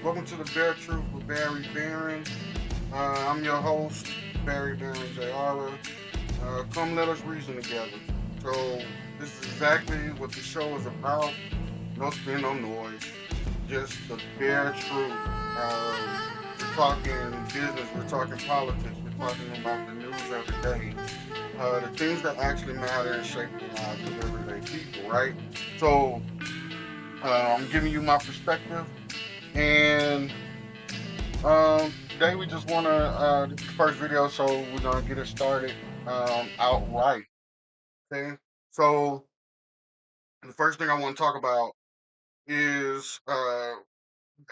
Welcome to the Bare Truth with Barry Barron. I'm your host, Barry Barron Jr. Come let us reason together. So, this is exactly what the show is about. No spin, no noise, just the bare truth. We're talking business, we're talking politics, we're talking about the news every day, the things that actually matter and shape the lives of everyday people, right? So, I'm giving you my perspective, and today we just want to this is the first video, so we're gonna get it started outright. Okay, so the first thing I want to talk about is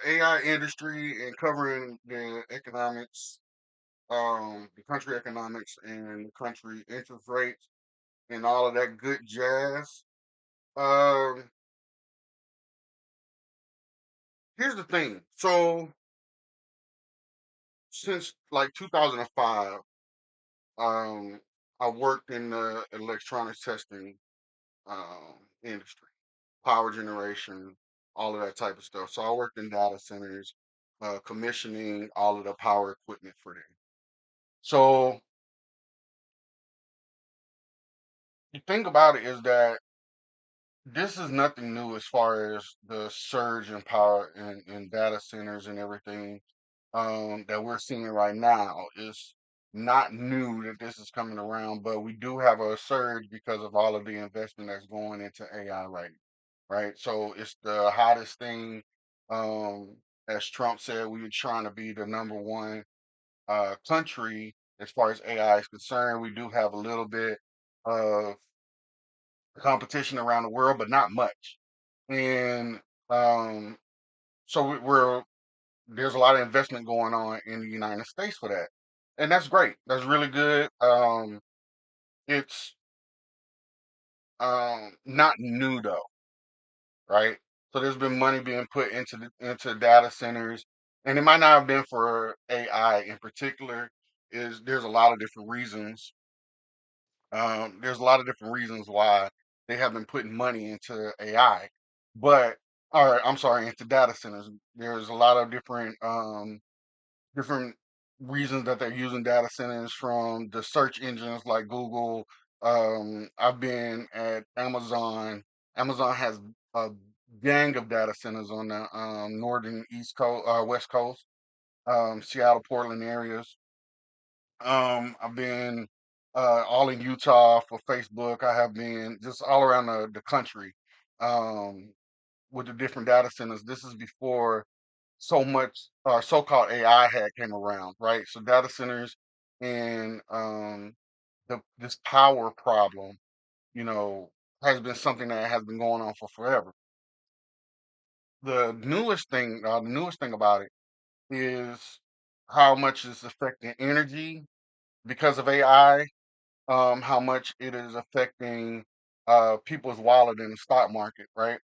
AI industry and covering the economics, the country economics and the country interest rates and all of that good jazz. Um, Here's the thing. So since like 2005, um, I worked in the electronics testing industry, power generation, all of that type of stuff. So I worked in data centers, commissioning all of the power equipment for them. So the thing about it is that this is nothing new as far as the surge in power in data centers and everything that we're seeing right now. Is not new that this is coming around, but we do have a surge because of all of the investment that's going into AI right? So it's the hottest thing. Um, as Trump said, we were trying to be the number one country as far as AI is concerned. We do have a little bit of competition around the world, but not much. And um, so we're there's a lot of investment going on in the United States for that, and that's great. That's really good. It's not new though, right? So there's been money being put into data centers, and it might not have been for AI in particular. Is there's a lot of different reasons. There's a lot of different reasons why they have been putting money into AI, but or I'm sorry, into data centers. There's a lot of different reasons that they're using data centers from the search engines like Google. I've been at Amazon. Amazon has a gang of data centers on the northern east coast, west coast, Seattle, Portland areas. I've been all in Utah for Facebook. I have been just all around the country um, with the different data centers. This is before so much so-called AI had came around, right? So data centers and this power problem, you know, has been something that has been going on for forever. The newest thing about it is how much it's affecting energy because of AI, how much it is affecting people's wallet in the stock market, right?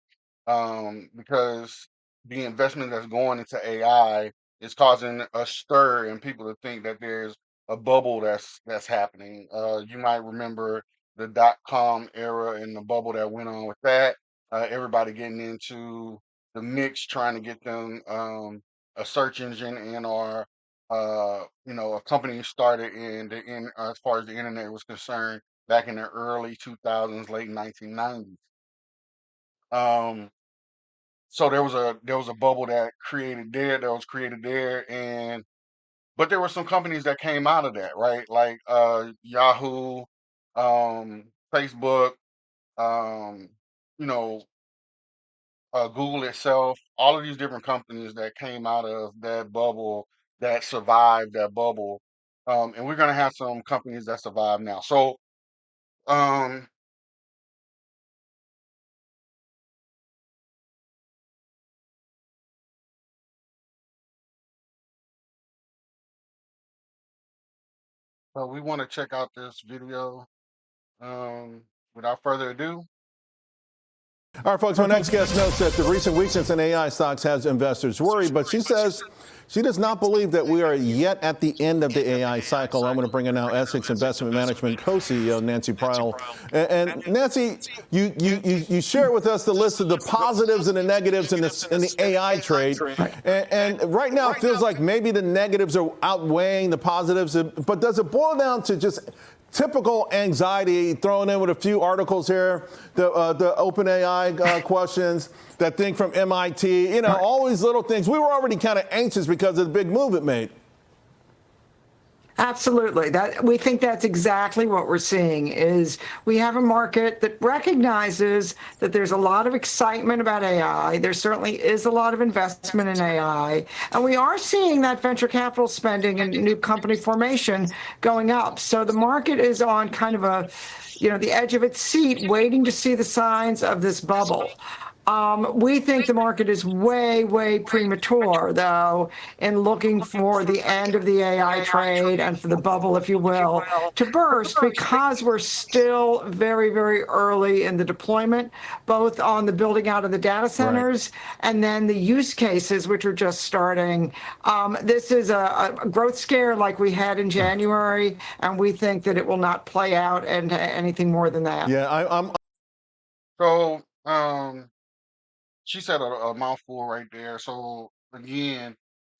Because the investment that's going into AI is causing a stir in people to think that there's a bubble that's happening. You might remember the .com era and the bubble that went on with that. Everybody getting into the mix, trying to get them a search engine and or a company started as far as the internet was concerned back in the early 2000s, late 1990s. Um, so there was a bubble that was created there, and but there were some companies that came out of that, right? Like Yahoo, Facebook, um, you know, Google itself, all of these different companies that came out of that bubble that survived that bubble. And we're gonna have some companies that survive now. So um, we want to check out this video. Um, Without further ado, All right, folks, my next guest notes that the recent weakness in AI stocks has investors worried, but she says She does not believe that we are yet at the end of the AI cycle. I'm going to bring in now Essex Investment Management co-CEO Nancy Prowl. And Nancy, you share with us the list of the positives and the negatives in the AI trade. And right now it feels like maybe the negatives are outweighing the positives. But does it boil down to just typical anxiety thrown in with a few articles here, the OpenAI questions, that thing from MIT, all these little things. We were already kind of anxious because of the big move it made. Absolutely. We think that's exactly what we're seeing is we have a market that recognizes that there's a lot of excitement about AI. There certainly is a lot of investment in AI. And we are seeing that venture capital spending and new company formation going up. So the market is on kind of the edge of its seat, waiting to see the signs of this bubble. We think the market is way, way premature, though, in looking for the end of the AI trade and for the bubble, if you will, to burst, because we're still very, very early in the deployment, both on the building out of the data centers and then the use cases, which are just starting. This is a growth scare like we had in January, and we think that it will not play out into anything more than that. Yeah, I'm. So, she said a mouthful right there. So again,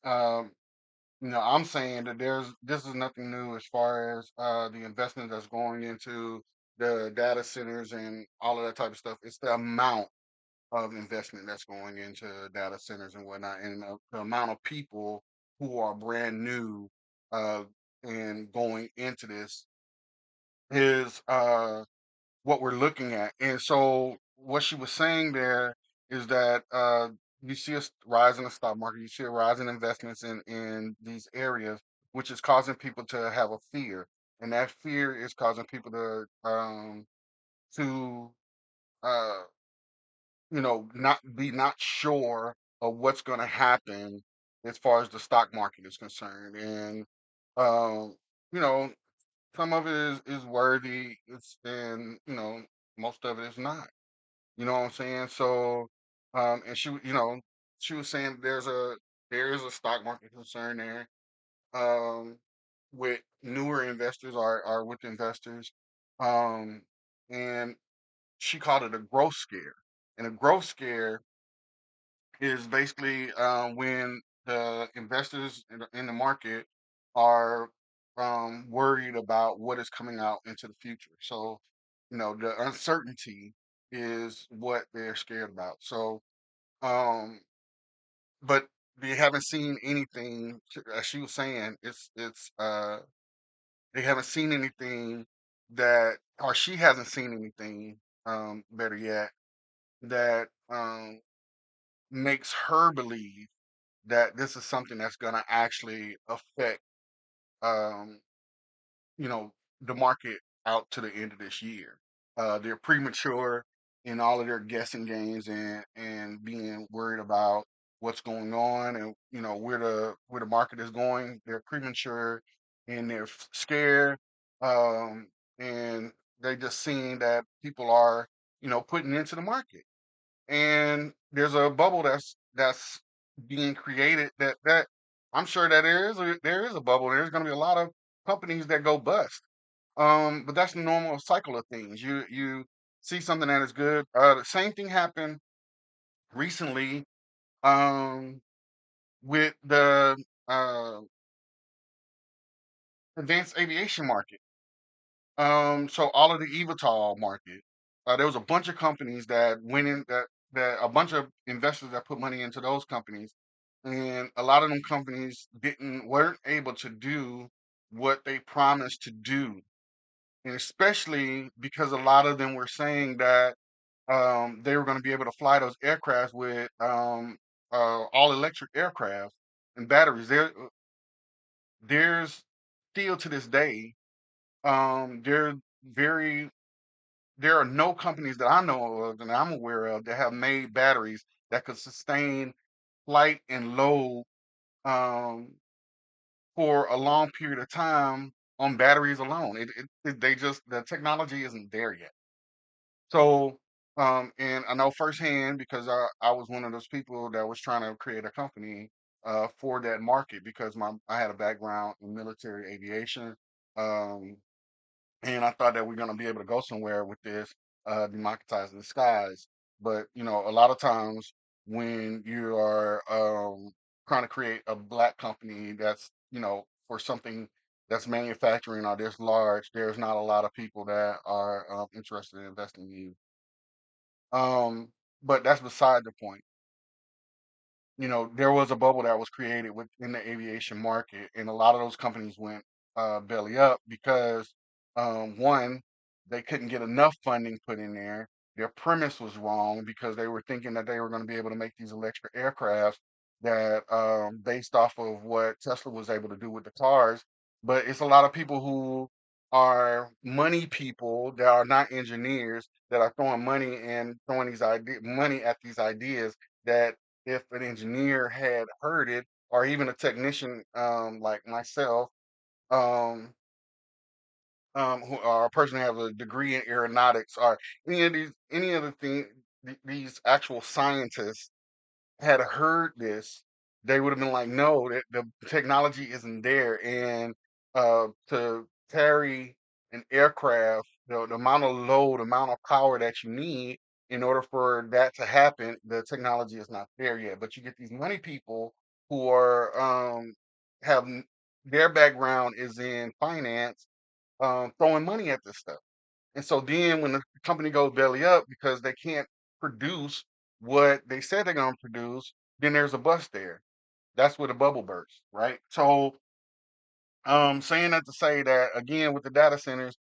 um, I'm saying that this is nothing new as far as the investment that's going into the data centers and all of that type of stuff. It's the amount of investment that's going into data centers and whatnot, and the amount of people who are brand new uh, and going into this is what we're looking at. And so what she was saying there is that you see a rise in the stock market, you see a rise in investments in these areas, which is causing people to have a fear, and that fear is causing people to uh, not sure of what's going to happen as far as the stock market is concerned, and um, you know some of it is worthy, and most of it is not. You know what I'm saying? So, and she was saying there is a stock market concern there. Um, with newer investors are with investors, um, and she called it a growth scare. And a growth scare is basically when the investors in the market are worried about what is coming out into the future. So, the uncertainty is what they're scared about. So, um, but they haven't seen anything. As she was saying, they haven't seen anything that, or she hasn't seen anything. Better yet, that makes her believe that this is something that's going to actually affect um, you know, the market out to the end of this year. They're premature in all of their guessing games and being worried about what's going on and where the market is going. They're premature and they're scared, um, and they just seeing that people are putting into the market, and there's a bubble that's being created that I'm sure that there is a bubble. There's going to be a lot of companies that go bust. But that's the normal cycle of things. You see something that is good. The same thing happened recently um, with the uh, advanced aviation market. So all of the eVTOL market, there was a bunch of companies that went in that a bunch of investors that put money into those companies, and a lot of them companies weren't able to do what they promised to do, and especially because a lot of them were saying that they were going to be able to fly those aircraft with all electric aircraft and batteries. There's still to this day, they're very there are no companies that I know of and I'm aware of that have made batteries that could sustain flight and load um, for a long period of time on batteries alone. They just the technology isn't there yet. So, and I know firsthand because I was one of those people that was trying to create a company for that market because I had a background in military aviation. Um, and I thought that we're going to be able to go somewhere with this democratizing the skies. But a lot of times when you are trying to create a black company that's for something that's manufacturing or this large, there's not a lot of people that are interested in investing in you. But that's beside the point. There was a bubble that was created within the aviation market, and a lot of those companies went belly up because one, they couldn't get enough funding put in there. Their premise was wrong because they were thinking that they were going to be able to make these electric aircrafts that based off of what Tesla was able to do with the cars. But it's a lot of people who are money people that are not engineers that are throwing money and throwing money at these ideas that if an engineer had heard it, or even a technician like myself, um, or a person who has a degree in aeronautics, or any of the these actual scientists had heard this, they would have been like, no, the technology isn't there. And to carry an aircraft, the amount of load, amount of power that you need in order for that to happen, the technology is not there yet. But you get these money people who are have their background is in finance, throwing money at this stuff. And so then when the company goes belly up because they can't produce what they said they're going to produce, then there's a bust there. That's where the bubble bursts, right? So saying that to say that again with the data centers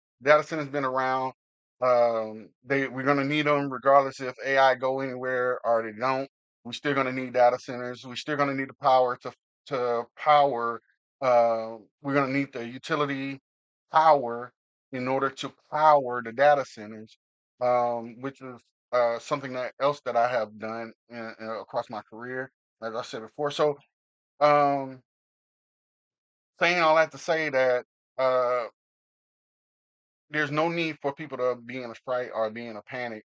been around. We're gonna need them regardless if AI go anywhere or they don't. We're still gonna need data centers. We're still gonna need the power to power. We're gonna need the utility power in order to power the data centers, which is something that else that I have done across my career, as I said before. So um, saying all that to say that uh, there's no need for people to be in a fright or be in a panic,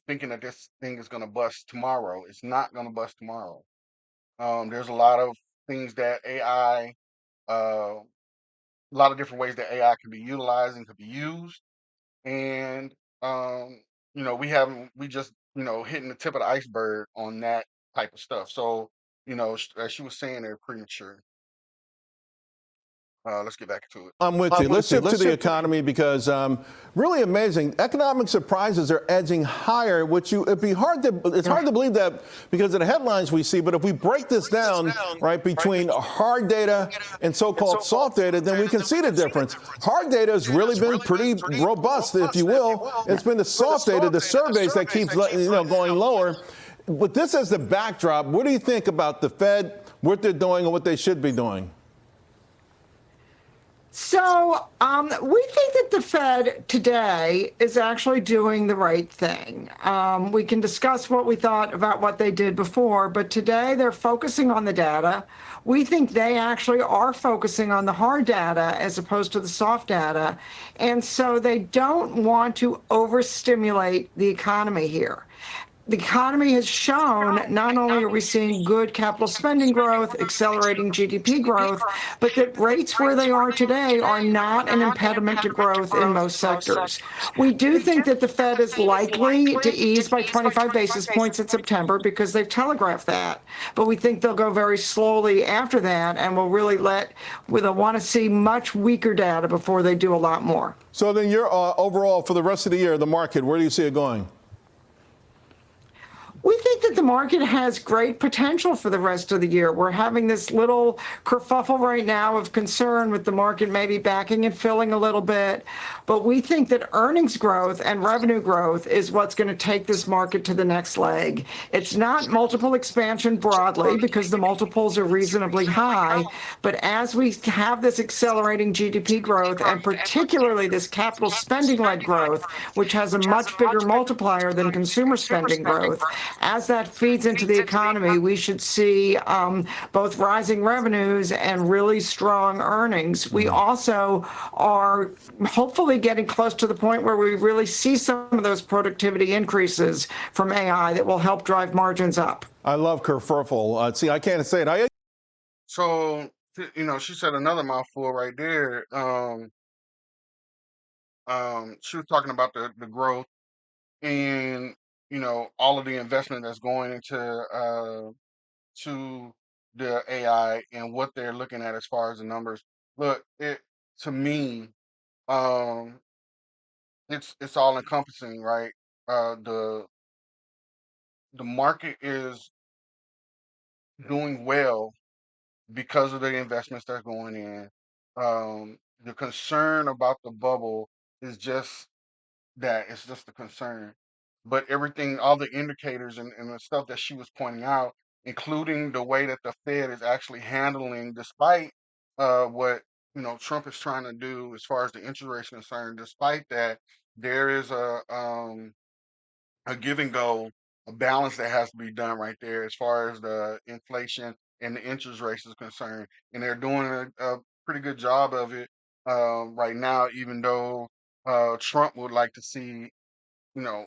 thinking that this thing is going to bust tomorrow. It's not going to bust tomorrow. There's a lot of things that AI, a lot of different ways that AI can be utilized and could be used, and um, we just hitting the tip of the iceberg on that type of stuff. So as she was saying, they're premature. Let's get back to it. I'm with you. Let's shift to the economy because really amazing. Economic surprises are edging higher, which it's hard to believe that because of the headlines we see. But if we break this down, right, between hard data and so-called soft data, then we can see the difference. Hard data has really been pretty robust, if you will. It's been the soft data, the surveys that keeps going lower. With this as the backdrop, what do you think about the Fed, what they're doing, and what they should be doing? So we think that the Fed today is actually doing the right thing. We can discuss what we thought about what they did before, but today they're focusing on the data. We think they actually are focusing on the hard data as opposed to the soft data. And so they don't want to overstimulate the economy here. The economy has shown not only are we seeing good capital spending growth, accelerating GDP growth, but that rates where they are today are not an impediment to growth in most sectors. We do think that the Fed is likely to ease by 25 basis points in September because they've telegraphed that. But we think they'll go very slowly after that, and we'll really they'll want to see much weaker data before they do a lot more. So then you're overall for the rest of the year, the market, where do you see it going? We think that the market has great potential for the rest of the year. We're having this little kerfuffle right now of concern with the market maybe backing and filling a little bit. But we think that earnings growth and revenue growth is what's going to take this market to the next leg. It's not multiple expansion broadly because the multiples are reasonably high. But as we have this accelerating GDP growth and particularly this capital spending-led growth, which has a much bigger multiplier than consumer spending growth, As that feeds into the economy, we should see both rising revenues and really strong earnings. We also are hopefully getting close to the point where we really see some of those productivity increases from AI that will help drive margins up. I love kerfuffle. See, I can't say it. So, she said another mouthful right there. She was talking about the growth and all of the investment that's going into to the AI and what they're looking at as far as the numbers. Look, it to me, um, it's all encompassing, right? The market is doing well because of the investments that's going in. The concern about the bubble is just that it's just a concern. But everything, all the indicators and the stuff that she was pointing out, including the way that the Fed is actually handling, despite what Trump is trying to do as far as the interest rate is concerned, despite that, there is a give and go, a balance that has to be done right there as far as the inflation and the interest rates is concerned. And they're doing a pretty good job of it right now, even though Trump would like to see you know,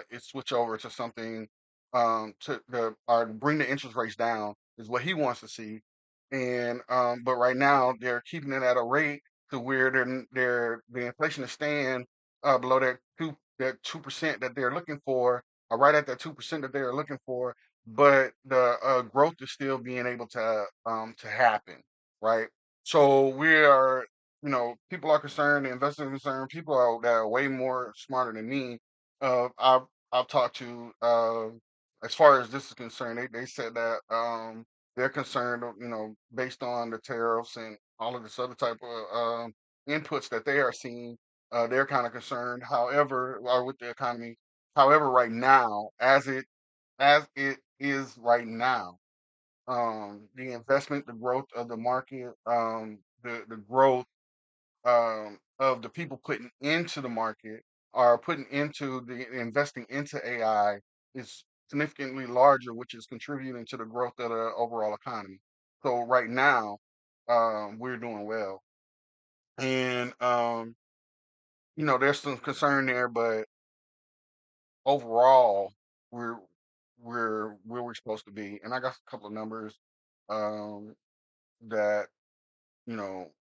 it switch over to something to the or bring the interest rates down is what he wants to see. And but right now they're keeping it at a rate to where the inflation is staying below that 2% that they're looking for, or right at that 2% that they're looking for, but the growth is still being able to happen, right? So we are people are concerned, the investors are concerned, people that are way more smarter than me. I've talked to as far as this is concerned, they said that they're concerned, based on the tariffs and all of this other type of inputs that they are seeing. They're kind of concerned. However, or with the economy. However, right now, as it is right now, the investment, the growth of the market, the growth of the people putting into the market or putting into the investing into AI is significantly larger, which is contributing to the growth of the overall economy. So right now, we're doing well, and there's some concern there, but overall, we're we're where we're supposed to be. And I got a couple of numbers um, that you know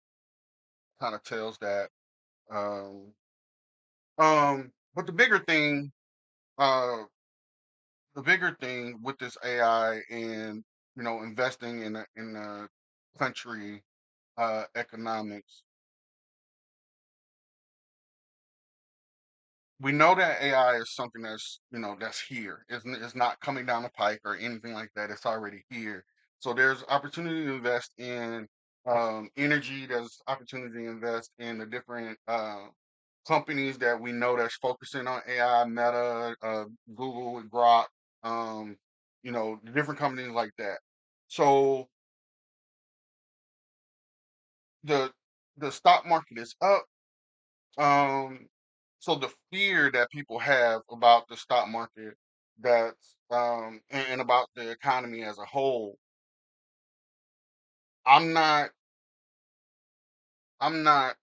kind of tells that. Um, but uh, the bigger thing with this AI and investing in the country economics, we know that AI is something that's here. It's not coming down the pike or anything like that. It's already here. So there's opportunity to invest in energy. There's opportunity to invest in the different companies that we know that's focusing on AI, Meta, Google with Grok, um, the different companies like that. So the the stock market is up. Um, so the fear that people have about the stock market, and about the economy as a whole, I'm not I'm not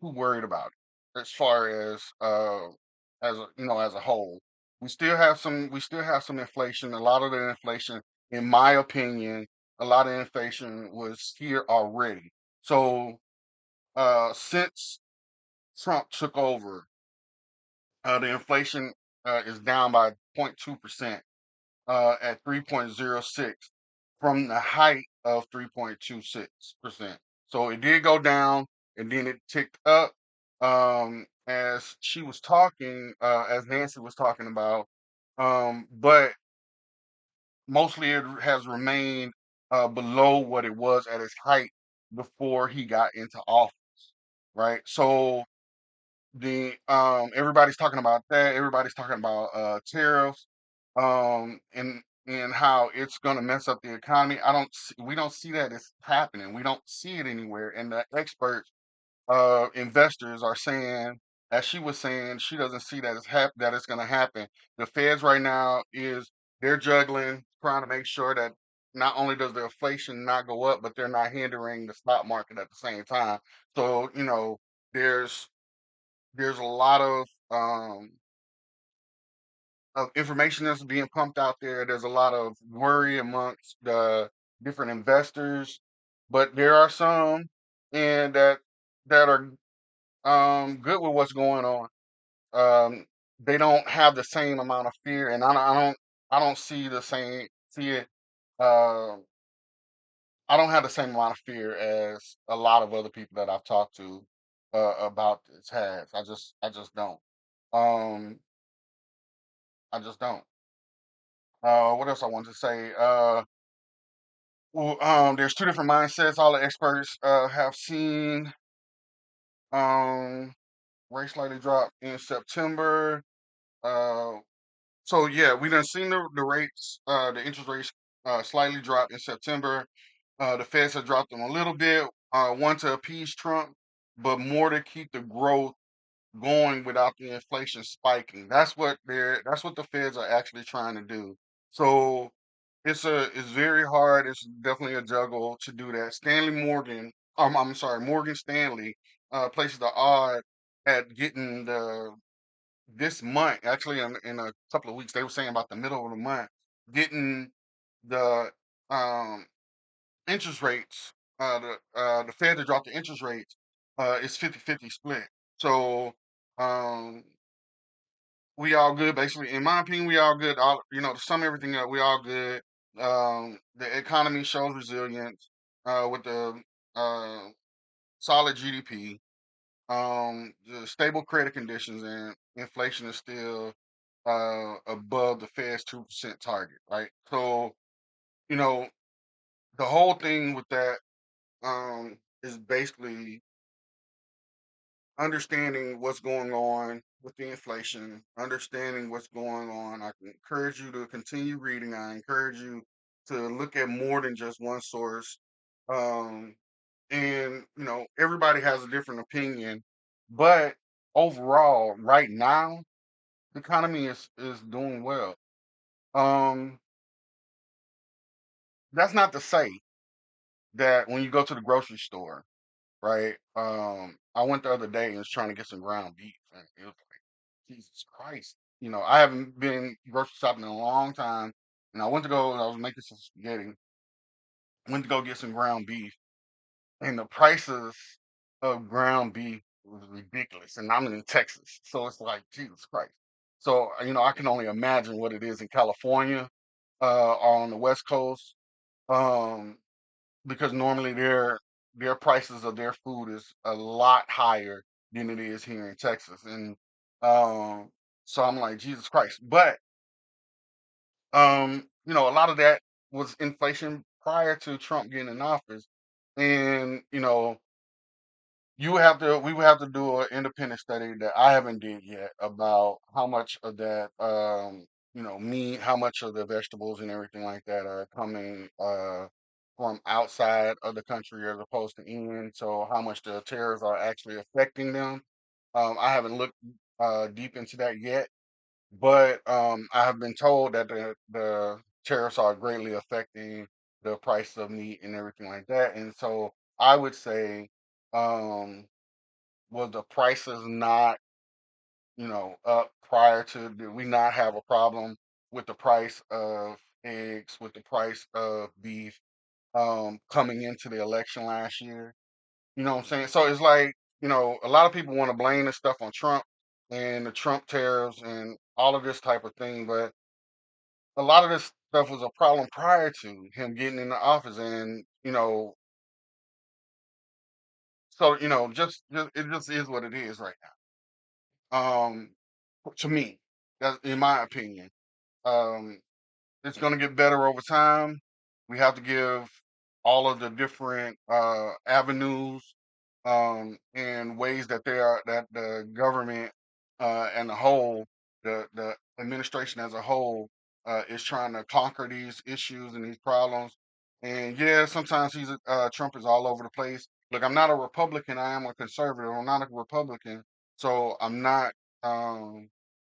too worried about it as far as a whole. We still have some inflation. A lot of the inflation, in my opinion, a lot of inflation was here already. So since Trump took over, the inflation is down by 0.2%, at 3.06 from the height of 3.26%. So it did go down and then it ticked up as she was talking, as Nancy was talking about. But mostly it has remained below what it was at its height before he got into office, right? So the everybody's talking about that. Everybody's talking about tariffs, and how it's going to mess up the economy. We don't see that it's happening. We don't see it anywhere. And the experts, investors are saying. as she was saying, she doesn't see that that it's going to happen. The feds right now is they're juggling, trying to make sure that not only does the inflation not go up, but they're not hindering the stock market at the same time. So there's there's a lot of information that's being pumped out there. There's a lot of worry amongst the different investors, but there are some and that are good with what's going on. Um, they don't have the same amount of fear, and I don't see it. Uh, I don't have the same amount of fear as a lot of other people that I've talked to about this has. I just don't. Um, I just don't. What else I want to say? There's two different mindsets. All the experts have seen um, rates slightly drop in September. Uh, so yeah, we done seen the rates, the interest rates slightly drop in September. The Feds have dropped them a little bit, one to appease Trump, but more to keep the growth going without the inflation spiking. That's what the Feds are actually trying to do. So it's very hard. It's definitely a juggle to do that. I'm sorry, Morgan Stanley places the odd at getting the this month, actually in a couple of weeks, they were saying about the middle of the month, getting the um interest rates, the Fed to drop the interest rates, is 50-50 split. So um we all good basically. In my opinion, we all good. All to sum everything up, we all good. The economy shows resilience with the uh solid GDP. The stable credit conditions and inflation is still above the Fed's 2% target, right? So, you know, the whole thing with that is basically understanding what's going on with the inflation, understanding what's going on. I can encourage you to continue reading. I encourage you to look at more than just one source. Um, and everybody has a different opinion, but overall, right now, the economy is doing well. Um, that's not to say that when you go to the grocery store, right? I went the other day and was trying to get some ground beef, and it was like, Jesus Christ. I haven't been grocery shopping in a long time, and I was making some spaghetti, went to go get some ground beef, and the prices of ground beef was ridiculous. And I'm in Texas, so it's like Jesus Christ. So I can only imagine what it is in California, or on the West Coast, um, because normally their prices of their food is a lot higher than it is here in Texas, and um, so I'm like Jesus Christ. But a lot of that was inflation prior to Trump getting in office, and we would have to do an independent study that I haven't did yet about how much of that meat, how much of the vegetables and everything like that are coming from outside of the country as opposed to in. So how much the tariffs are actually affecting them. I haven't looked deep into that yet, but I have been told that the tariffs are greatly affecting the price of meat and everything like that. And so I would say, um, was the prices not, up prior to, did we not have a problem with the price of eggs, with the price of beef, coming into the election last year? You know what I'm saying? So it's like, a lot of people want to blame this stuff on Trump and the Trump tariffs and all of this type of thing, but a lot of this stuff was a problem prior to him getting into office, and so just it just is what it is right now. To me, that's in my opinion. Um, it's going to get better over time. We have to give all of the different avenues and ways that the government and the whole the administration as a whole is trying to conquer these issues and these problems. And yeah, sometimes Trump is all over the place. Look, I'm not a Republican. I am a conservative. I'm not a Republican. So I'm not um,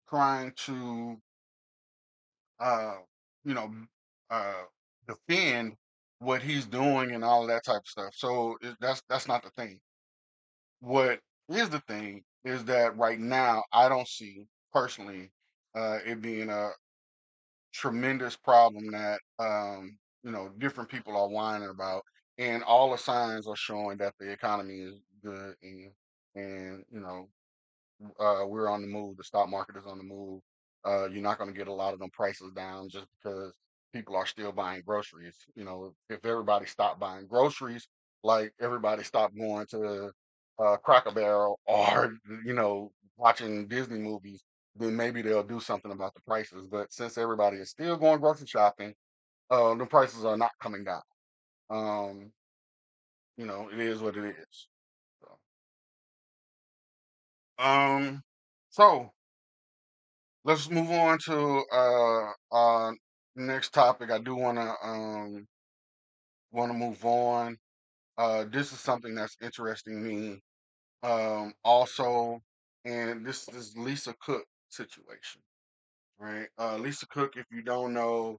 trying to, uh, you know, uh, defend what he's doing and all of that type of stuff. So that's not the thing. What is the thing is that right now I don't see personally it being a tremendous problem that different people are whining about, and all the signs are showing that the economy is good, and we're on the move. The stock market is on the move. You're not going to get a lot of them prices down just because people are still buying groceries. If everybody stopped buying groceries, like everybody stopped going to Cracker Barrel or watching Disney movies, then maybe they'll do something about the prices. But since everybody is still going grocery shopping, the prices are not coming down. Um, it is what it is. So, um, so let's move on to next topic. I do want to move on. This is something that's interesting me also, and this is Lisa Cook situation, right? Lisa Cook, if you don't know,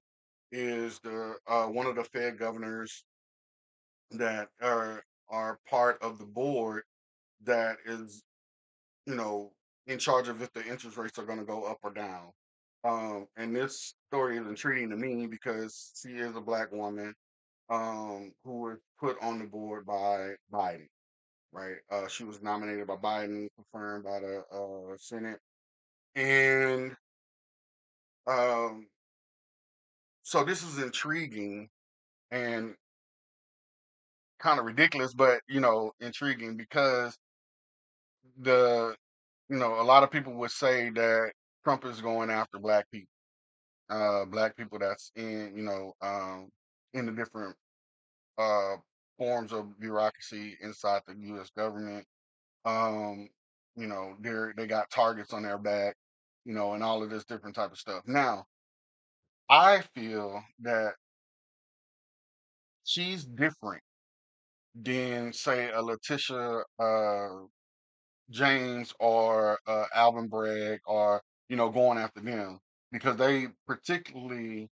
is the one of the Fed governors that are part of the board that is you know, in charge of if the interest rates are going to go up or down. And this story is intriguing to me because she is a black woman who was put on the board by Biden, right? She was nominated by Biden, confirmed by the Senate, and um, so this is intriguing and kind of ridiculous, but intriguing because the a lot of people would say that Trump is going after black people that's in the different uh, forms of bureaucracy inside the U.S. government. Um, they got targets on their back, and all of this different type of stuff. Now, I feel that she's different than say a Letitia James or Alvin Bragg or going after them because they particularly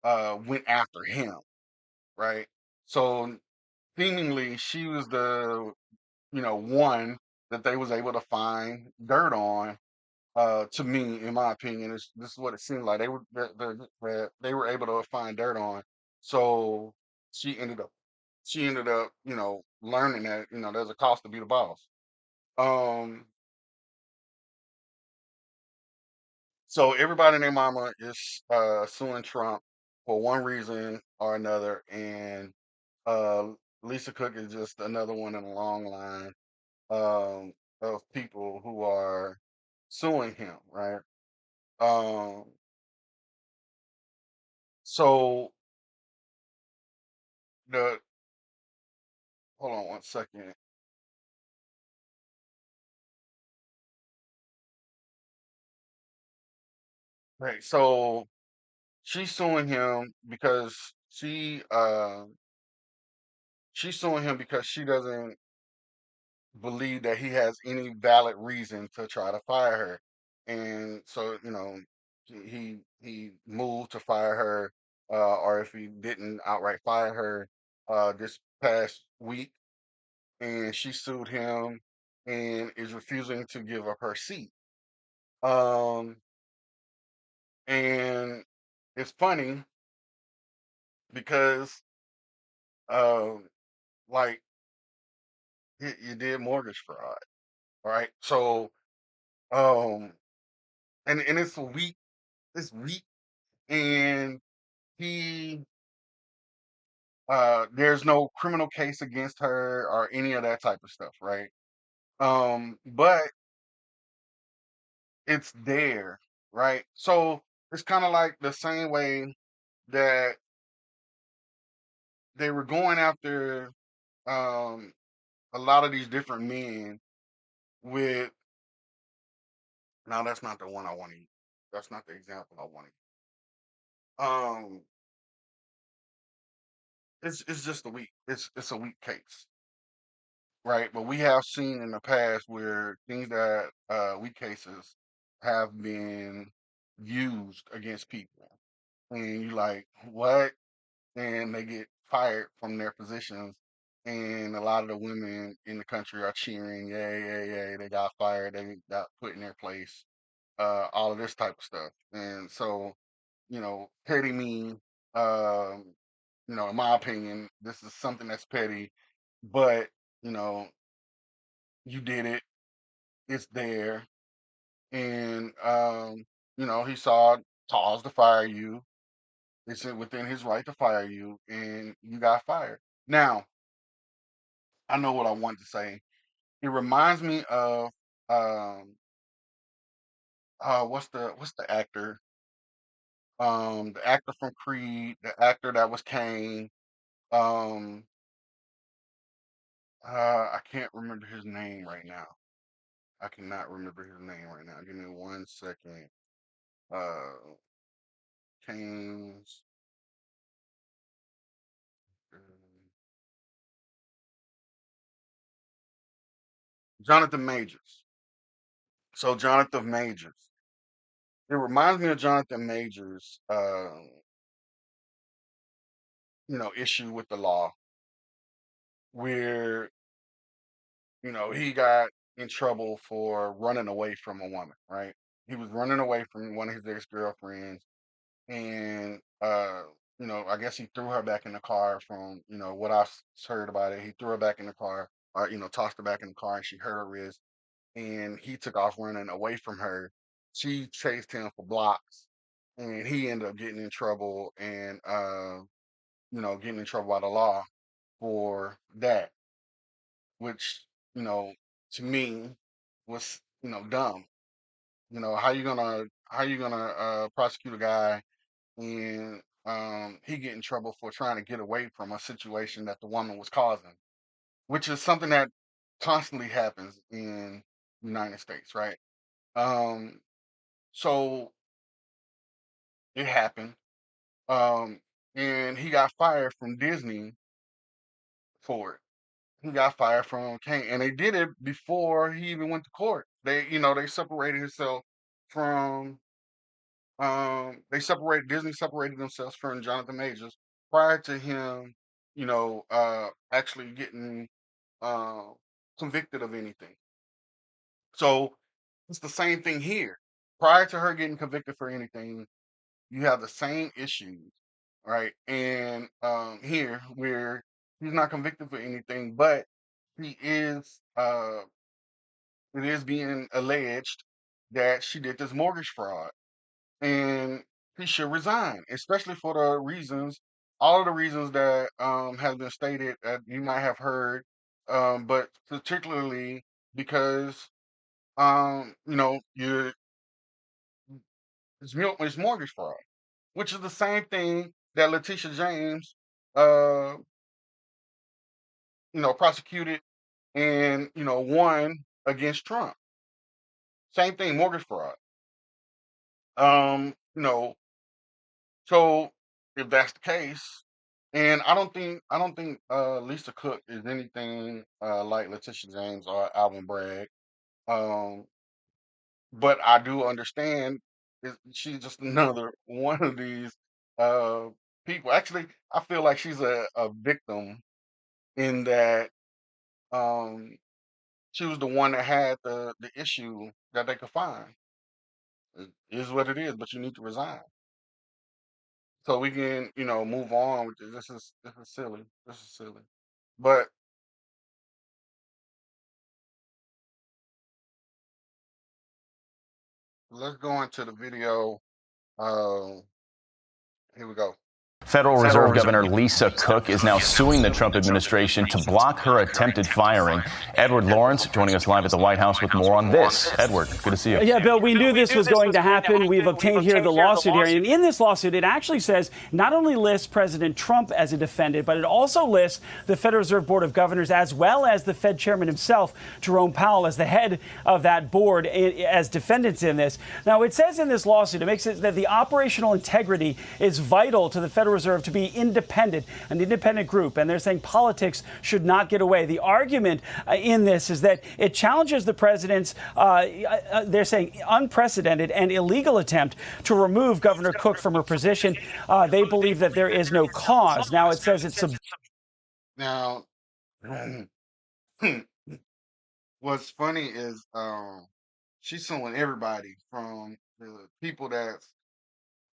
went after him, right? So seemingly she was the one that they was able to find dirt on. To me, in my opinion, this is what it seemed like they were able to find dirt on. So she ended up learning that there's a cost to be the boss. Um, so everybody and their mama is suing Trump for one reason or another, and uh, Lisa Cook is just another one in a long line um, of people who are suing him, right? Um, so the hold on one second. Right. So she's suing him because she's suing him because she doesn't believe that he has any valid reason to try to fire her. And so, he moved to fire her, or if he didn't outright fire her, this past week, and she sued him and is refusing to give up her seat. Um, and it's funny because, um, like you did mortgage fraud, right? So, um, and it's weak, and he, there's no criminal case against her or any of that type of stuff, right? But it's there, right? So it's kind of like the same way that they were going after um a lot of these different men with now that's not the one I want to use. That's not the example I want to use. It's just a weak it's a weak case. right? But we have seen in the past where things that weak cases have been used against people, and you like what? And they get fired from their positions. And a lot of the women in the country are cheering, yay, yay, yay, they got fired, they got put in their place, all of this type of stuff. And so, petty me, um, in my opinion, this is something that's petty, but, you know, you did it, it's there. And, he saw cause to fire you. It's within his right to fire you, and you got fired. Now, I know what I want to say. It reminds me of um what's the actor? The actor from Creed, the actor that was Kane. Um I can't remember his name right now. I cannot remember his name right now. Give me 1 second. Uh Kane's Jonathan Majors. So Jonathan Majors. It reminds me of Jonathan Majors issue with the law where he got in trouble for running away from a woman, right? He was running away from one of his ex-girlfriends, and I guess he threw her back in the car. From what heard about it, he threw her back in the car, or tossed her back in the car, and she hurt her wrist, and he took off running away from her. She chased him for blocks, and he ended up getting in trouble, and getting in trouble by the law for that, which you know to me was dumb. How you gonna prosecute a guy, and he get in trouble for trying to get away from a situation that the woman was causing, which is something that constantly happens in the United States, right? Um, so it happened, um, and he got fired from Disney for it. He got fired from Kane, and they did it before he even went to court. They separated himself from Disney separated themselves from Jonathan Majors prior to him, actually getting uh, convicted of anything. So it's the same thing here. Prior to her getting convicted for anything, you have the same issues, right? And here, where he's not convicted for anything, but he is, it is being alleged that she did this mortgage fraud, and he should resign, especially for the reasons, all of the reasons that has been stated that you might have heard, but particularly because it's mortgage fraud, which is the same thing that Letitia James, uh, prosecuted and won against Trump. Same thing, mortgage fraud. Um, you know, so if that's the case, and I don't think Lisa Cook is anything like Letitia James or Alvin Bragg. Um, but I do understand she's just another one of these uh people. Actually, I feel like she's a victim in that um she was the one that had the issue that they could find. It is what it is, but you need to resign. So we can, move on with this. This is silly. This is silly. But let's go into the video. Uh, Here we go. Federal Reserve Governor Lisa Cook is now suing the Trump administration to block her attempted firing. Edward Lawrence joining us live at the White House with more on this. Edward, good to see you. Yeah, Bill, we knew this was going to happen. We've obtained here the lawsuit here. And in this lawsuit, it actually says not only lists President Trump as a defendant, but it also lists the Federal Reserve Board of Governors as well as the Fed chairman himself, Jerome Powell, as the head of that board as defendants in this. Now, it says in this lawsuit, it makes it that the operational integrity is vital to the Federal Reserve to be independent, an independent group, and they're saying politics should not get away. The argument in this is that it challenges the president's, they're saying, unprecedented and illegal attempt to remove Governor Cook from her position. They believe that there is no cause. Now it says it's Now, what's funny is she's suing everybody from the people that's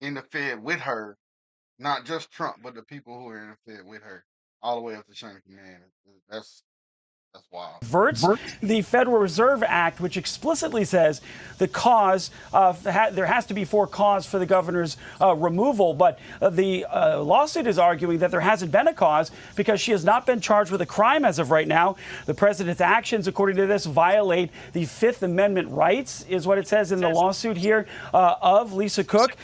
in the Fed with her, not just Trump, but the people who are in the Fed with her, all the way up to chain of command. That's that's wild. subverts the Federal Reserve Act, which explicitly says the cause there has to be for cause for the governor's removal. But the lawsuit is arguing that there hasn't been a cause because she has not been charged with a crime as of right now. The president's actions, according to this, violate the Fifth Amendment rights, is what it says in the lawsuit here of Lisa Cook.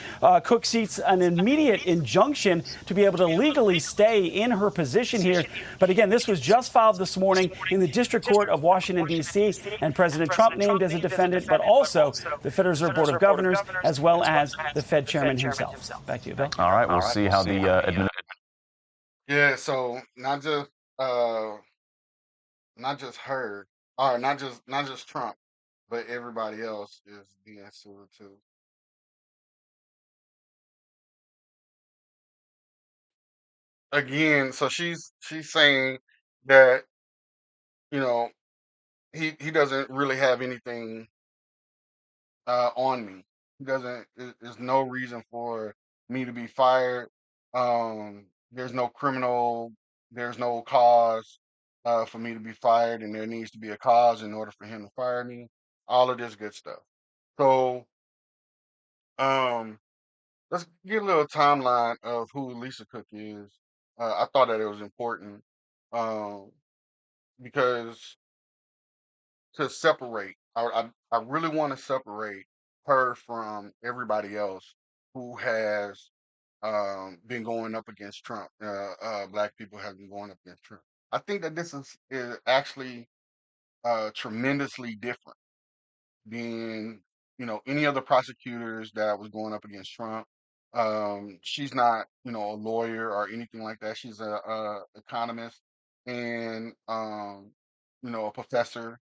Cook seeks an immediate injunction to be able to legally stay in her position here. But again, this was just filed this morning in the District Court of Washington, D.C., and President Trump named as a defendant, but also the Federal Reserve Board of Governors, as well as the Fed chairman himself. Back to you, Bill. All right, we'll see how the Yeah, so not just her, or not just Trump, but everybody else is being sued too. Again, so she's saying that, you know, he doesn't really have anything on me. He doesn't. There's no reason for me to be fired. There's no criminal. There's no cause for me to be fired, and there needs to be a cause in order for him to fire me. All of this good stuff. So, um, let's get a little timeline of who Lisa Cook is. I thought that it was important um, because to separate. I really want to separate her from everybody else who has been going up against Trump. Black people have been going up against Trump. I think that is actually tremendously different than any other prosecutors that was going up against Trump. She's not a lawyer or anything like that. She's a economist and a professor.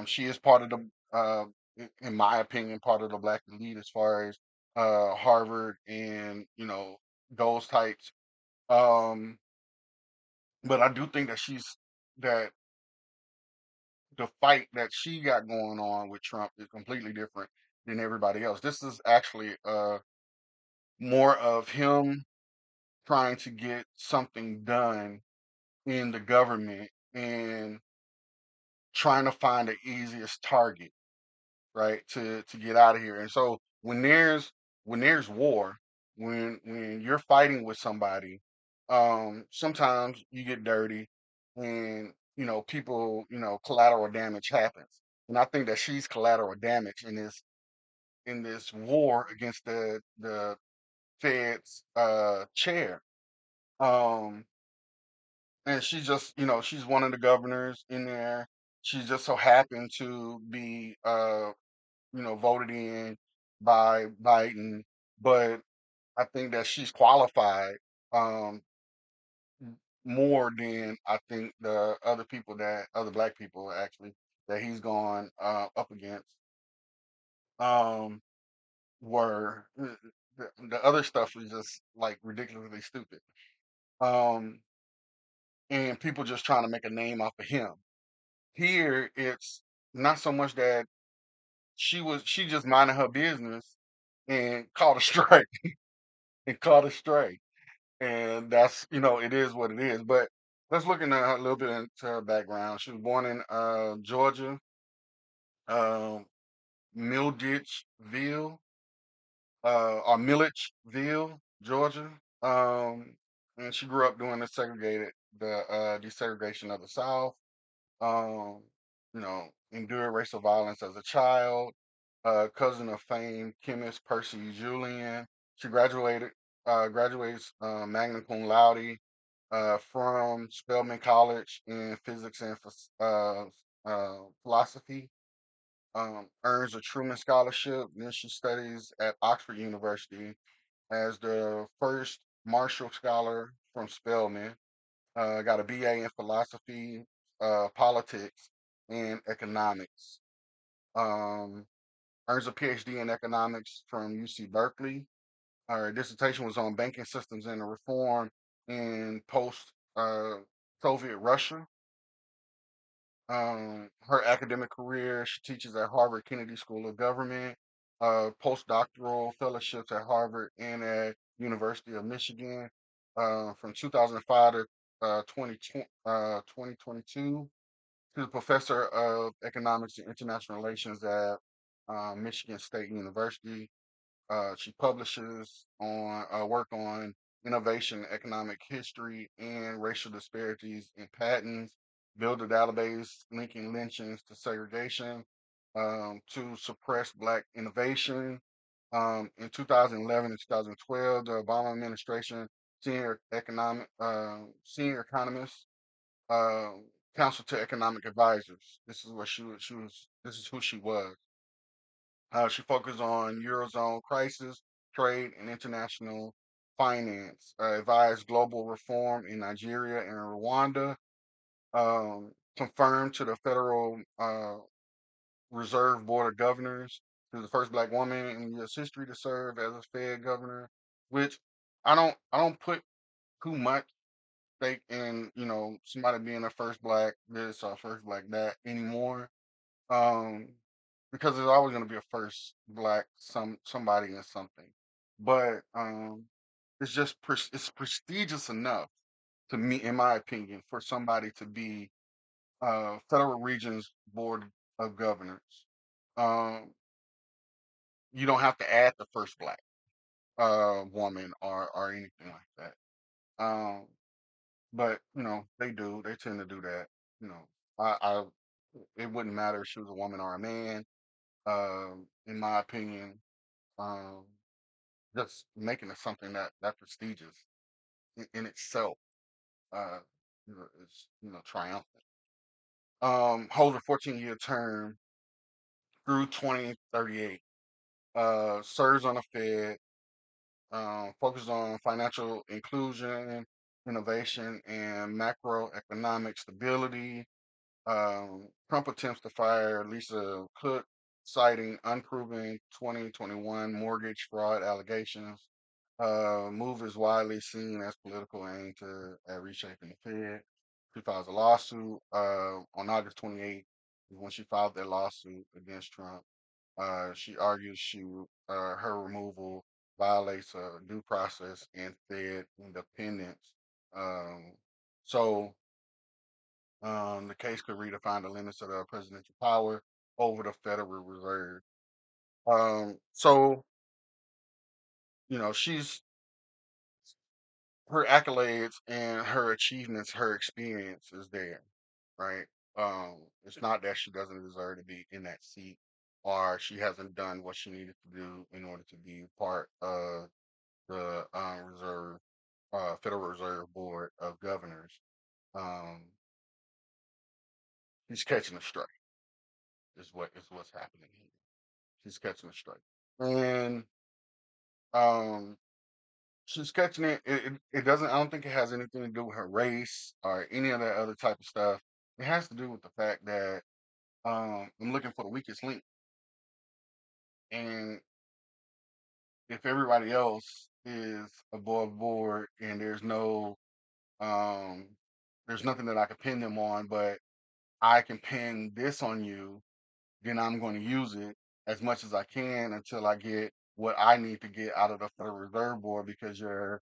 She is part of the in my opinion, part of the black elite as far as Harvard and those types. Um, but I do think that that the fight that she got going on with Trump is completely different than everybody else. This is actually more of him trying to get something done in the government and trying to find the easiest target, right, to get out of here. And so when there's war, when you're fighting with somebody, sometimes you get dirty, and people, collateral damage happens. And I think that she's collateral damage in this war against the Fed's chair. Um, and she's one of the governors in there. She just so happened to be voted in by Biden, but I think that she's qualified um, more than I think the other black people actually that he's gone up against um, were. The other stuff was just like ridiculously stupid, um, and people just trying to make a name off of him. Here, it's not so much that she just minding her business and caught a strike and caught a strike. And that's it is what it is. But let's look into a little bit into her background. She was born in Georgia, um, Milledgeville, or Milledgeville, Georgia. Um, and she grew up during the desegregation of the South. Um, endured racial violence as a child. Cousin of famed chemist Percy Julian. She graduates magna cum laude from Spelman College in physics and philosophy. Earns a Truman Scholarship. Then she studies at Oxford University as the first Marshall Scholar from Spelman. Got a BA in philosophy, politics, and economics. Um, Earns a PhD in economics from UC Berkeley. Her dissertation was on banking systems and the reform in post Soviet Russia. Her academic career, she teaches at Harvard Kennedy School of Government, postdoctoral fellowships at Harvard and at University of Michigan from 2005 to 2022. She's a professor of economics and international relations at Michigan State University. She publishes on work on innovation, economic history, and racial disparities in patents. Build a database linking lynchings to segregation to suppress Black innovation. In 2011 and 2012, the Obama administration senior economist, uh, counsel to economic advisors. This is what she was. This is who she was. She focused on Eurozone crisis, trade, and international finance. Advised global reform in Nigeria and Rwanda. Confirmed to the Federal Reserve Board of Governors. She was the first Black woman in U.S. history to serve as a Fed governor. Which I don't put too much stake in somebody being a first Black this or first Black that anymore. Um, because there's always going to be a first Black somebody in something, but it's just it's prestigious enough to me, in my opinion, for somebody to be Federal Regions Board of Governors. Um, you don't have to add the first Black woman or anything like that. But they do. They tend to do that. You know, I it wouldn't matter if she was a woman or a man. In my opinion, um, just making it something that prestigious in itself, uh, is triumphant. Holds a 14-year term through 2038. Serves on the Fed. Focuses on financial inclusion, innovation, and macroeconomic stability. Trump attempts to fire Lisa Cook, citing unproven 2021 mortgage fraud allegations. Move is widely seen as political aim at reshaping the Fed. She files a lawsuit on August 28th is when she filed that lawsuit against Trump. She argues her removal violates due process and Fed independence. Um, so the case could redefine the limits of the presidential power over the Federal Reserve. So she's her accolades and her achievements, her experience is there, right? It's not that she doesn't deserve to be in that seat or she hasn't done what she needed to do in order to be part of the Federal Reserve Board of Governors. Um, she's catching a strike, is what's happening here. She's catching a strike, and um, she's catching it. It doesn't. I don't think it has anything to do with her race or any of that other type of stuff. It has to do with the fact that I'm looking for the weakest link, and if everybody else is above board and um, there's nothing that I can pin them on, but I can pin this on you, then I'm going to use it as much as I can until I get what I need to get out of the Federal Reserve Board because of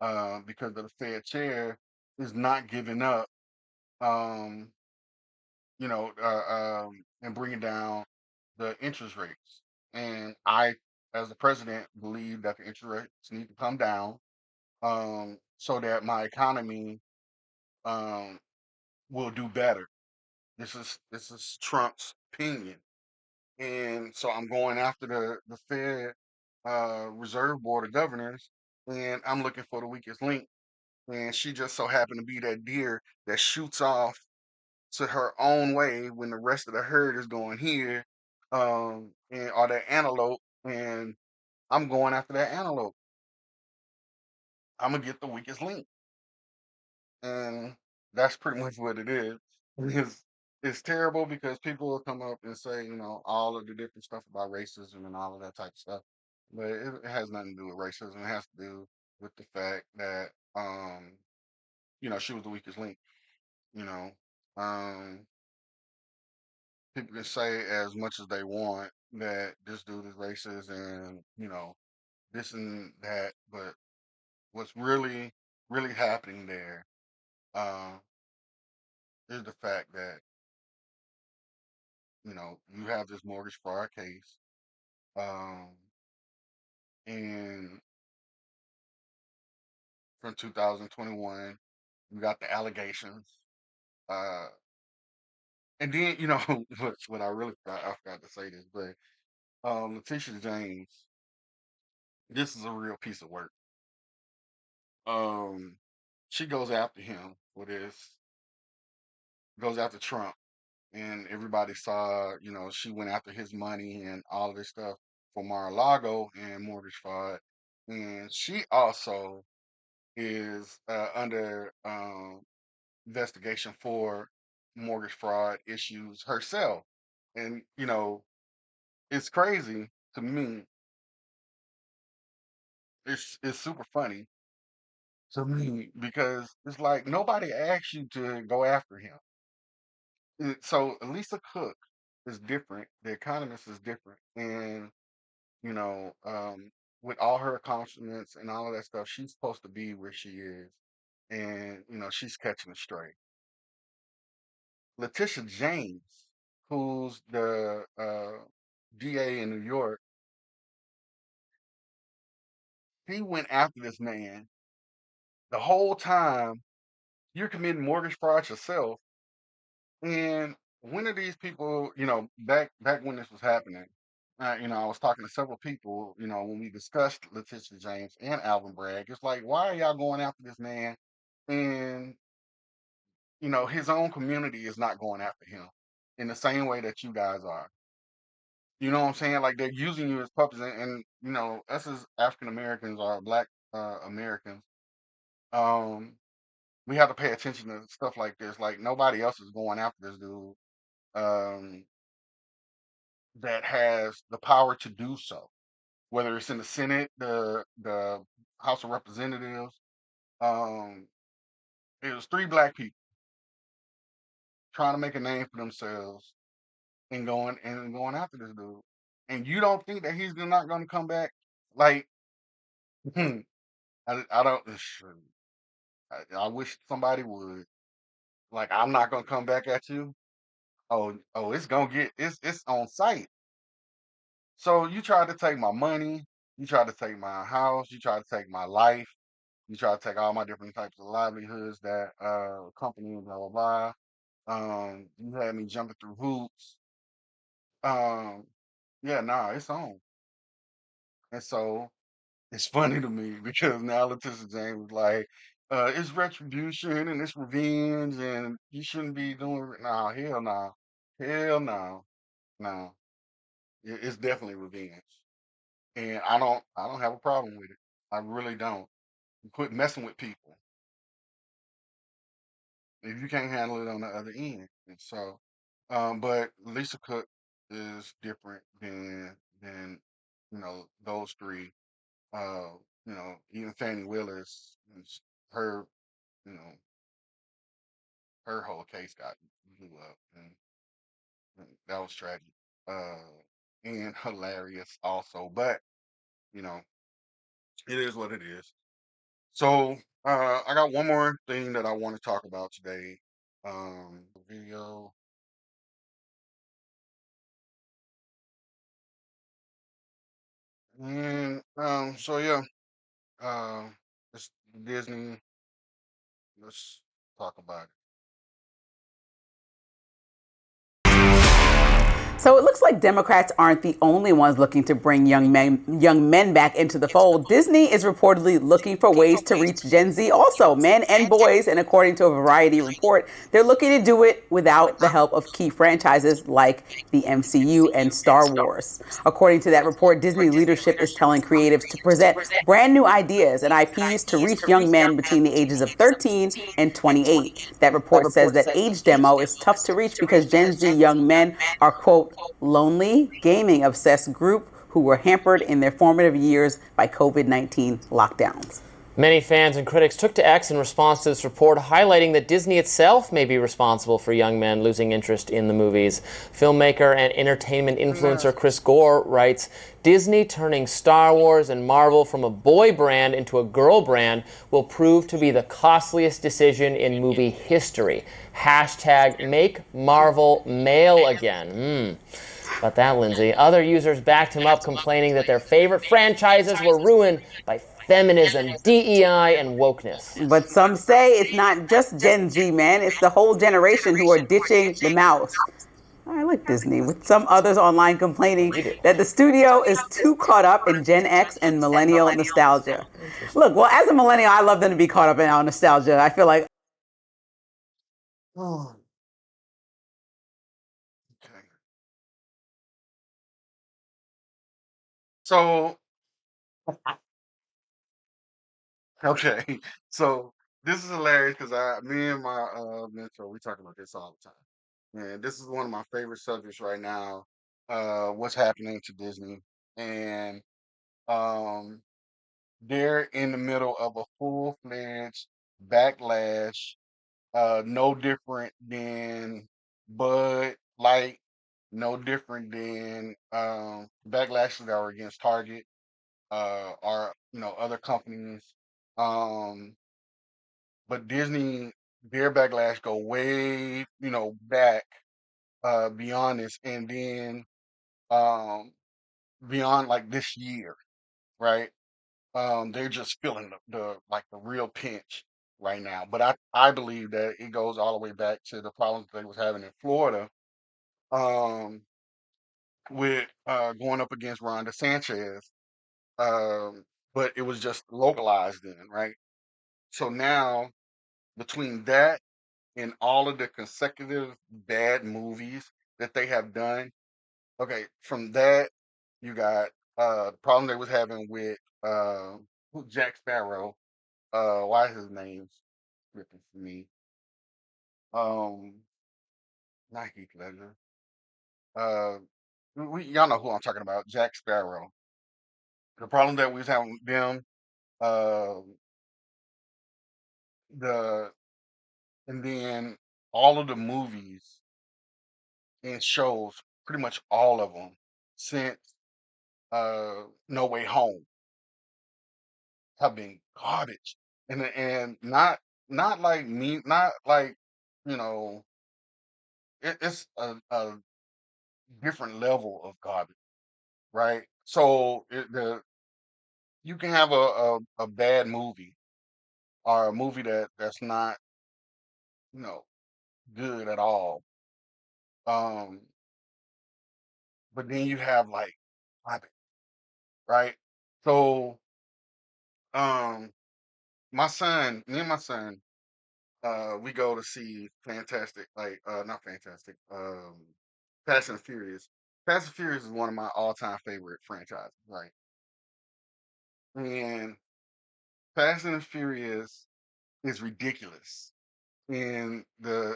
the Fed chair is not giving up, um, and bringing down the interest rates. And I, as the president, believe that the interest rates need to come down so that my economy um, will do better. This is Trump's opinion. And so I'm going after the Fed Reserve Board of Governors, and I'm looking for the weakest link. And she just so happened to be that deer that shoots off to her own way when the rest of the herd is going here, and or that antelope, and I'm going after that antelope. I'm gonna get the weakest link, and that's pretty much what it is. It's terrible because people will come up and say, all of the different stuff about racism and all of that type of stuff, but it has nothing to do with racism. It has to do with the fact that, she was the weakest link. You know, um, people can say as much as they want that this dude is racist and this and that, but what's really, really happening there uh, is the fact that you have this mortgage fraud case, um, and from 2021, you got the allegations, uh, and then what I really I forgot to say this, but Letitia James, this is a real piece of work. Um, she goes after him for this, goes after Trump, and everybody saw, she went after his money and all of this stuff for Mar-a-Lago and mortgage fraud, and she also is under investigation for mortgage fraud issues herself, and it's crazy to me. It's super funny to me because it's like nobody asked you to go after him. So Lisa Cook is different. The Economist is different, and you know, um, with all her accomplishments and all of that stuff, she's supposed to be where she is, and she's catching a stray. Letitia James, who's the DA in New York, he went after this man the whole time. You're committing mortgage fraud yourself, and when are these people? Back when this was happening. I was talking to several people, when we discussed Letitia James and Alvin Bragg. It's like, why are y'all going after this man? And, his own community is not going after him in the same way that you guys are. You know what I'm saying? Like they're using you as puppets. And us as African Americans or Black Americans, um, we have to pay attention to stuff like this. Like nobody else is going after this dude um, that has the power to do so, whether it's in the Senate, the House of Representatives. Um, it was three black people trying to make a name for themselves and going after this dude. And you don't think that he's not going to come back? Like, I don't. I wish somebody would. Like, I'm not going to come back at you. Oh, it's gonna get it's on site. So you tried to take my money, you tried to take my house, you tried to take my life. You try to take all my different types of livelihoods that company blah blah blah. You had me jumping through hoops. Um, yeah, nah, it's on. And so it's funny to me because now Letitia James was like, it's retribution and it's revenge and you shouldn't be doing nah, hell no. Hell no. No. It's definitely revenge. And I don't have a problem with it. I really don't. Quit messing with people if you can't handle it on the other end. And so, but Lisa Cook is different than those three. Uh, even Fani Willis, her you know her whole case got blew up, and that was tragic and hilarious also. But you know, it is what it is. So I got one more thing that I want to talk about today. Video. And so yeah, uh, it's Disney. Let's talk about it. So it looks like Democrats aren't the only ones looking to bring young men back into the fold. Disney is reportedly looking for ways to reach Gen Z also, men and boys. And according to a Variety report, they're looking to do it without the help of key franchises like the MCU and Star Wars. According to that report, Disney leadership is telling creatives to present brand new ideas and IPs to reach young men between the ages of 13 and 28. That report says that age demo is tough to reach because Gen Z young men are, quote, lonely, gaming obsessed group who were hampered in their formative years by COVID-19 lockdowns. Many fans and critics took to X in response to this report, highlighting that Disney itself may be responsible for young men losing interest in the movies. Filmmaker and entertainment influencer Chris Gore writes, Disney turning Star Wars and Marvel from a boy brand into a girl brand will prove to be the costliest decision in movie history. Hashtag make Marvel male again. About that, Lindsay. Other users backed him up, complaining that their favorite franchises were ruined by feminism, DEI, and wokeness. But some say it's not just Gen Z, man. It's the whole generation who are ditching the mouse. I like Disney, with some others online complaining that the studio is too caught up in Gen X and millennial nostalgia. Look, well, as a millennial, I love them to be caught up in our nostalgia. I feel like... Oh, okay. So, okay. So this is hilarious because me and my mentor, we talk about this all the time. And this is one of my favorite subjects right now. What's happening to Disney, and um, they're in the middle of a full-fledged backlash. No different than Bud Light, no different than backlashes that are against Target, or other companies. Um, but Disney, their backlash go way back beyond this, and then um, beyond like this year, right? They're just feeling the real pinch right now. But I believe that it goes all the way back to the problems they was having in Florida, um, with going up against Ron DeSantis. But it was just localized then, right? So now between that and all of the consecutive bad movies that they have done, from that you got the problem they was having with Jack Sparrow. Why is his name slipping for me? Um, Not Heath Ledger. Uh, y'all know who I'm talking about, Jack Sparrow. The problem that we was having with them, uh, the and then all of the movies and shows, pretty much all of them since No Way Home have been garbage, and not like me, not like you know, it's a different level of garbage, right? So you can have a bad movie or a movie that's not you know good at all, um, but then you have like garbage, right? So um, me and my son, we go to see Fantastic, like not Fantastic, Fast and Furious. Fast and Furious is one of my all-time favorite franchises, right? And Fast and Furious is ridiculous, and the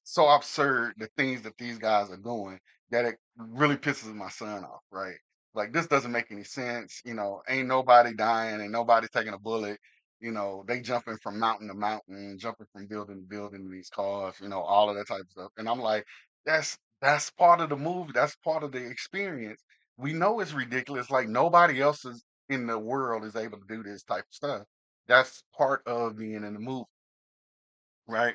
so absurd the things that these guys are doing that it really pisses my son off, right? Like this doesn't make any sense, ain't nobody dying, ain't nobody taking a bullet, they jumping from mountain to mountain, jumping from building to building in these cars, all of that type of stuff. And I'm like, that's part of the movie, that's part of the experience. We know it's ridiculous, like nobody else is in the world is able to do this type of stuff. That's part of being in the movie, right?